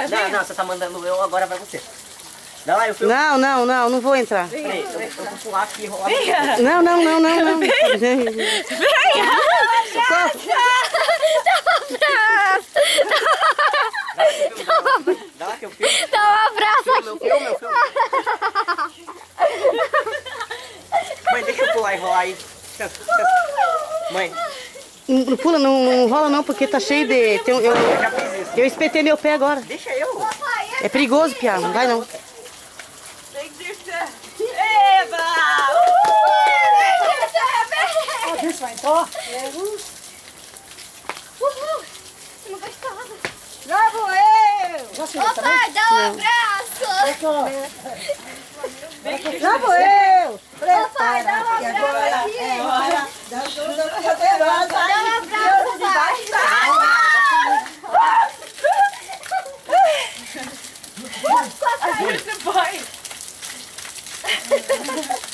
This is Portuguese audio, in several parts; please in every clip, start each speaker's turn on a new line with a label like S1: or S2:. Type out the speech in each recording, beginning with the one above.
S1: Não, não, você tá mandando eu, agora vai você. Dá lá, eu filmo.
S2: Não vou entrar.
S1: Peraí, eu vou pular aqui e rolar.
S2: Não.
S3: Venha!
S1: Dá lá que eu filmo.
S3: Dá um abraço aqui.
S1: Eu filmo. Mãe, deixa eu pular e rolar aí. Mãe.
S2: Não pula, não rola não, porque tá cheio de...
S1: Eu já fiz isso.
S2: Eu espetei meu pé agora.
S1: Deixa eu.
S2: É perigoso, Pia, não vai não.
S4: Tem que descer. Eba!
S5: Deixa eu entrar.
S3: Não gostosa.
S5: Já vou eu.
S3: Papai, dá um abraço.
S5: Já vou eu.
S3: Papai, dá um abraço aqui.
S5: Dá um
S3: abraço,
S4: Ajuda o pai.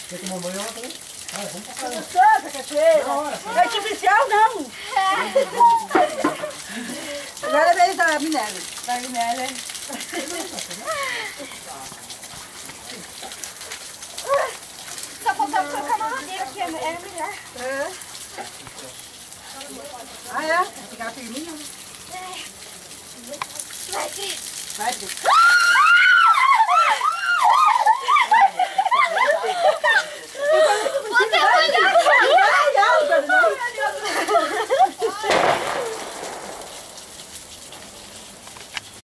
S5: Quer tomar banho ontem? Vamos passar. Não é artificial, não. Agora é vez da Minélia.
S4: Da Minélia.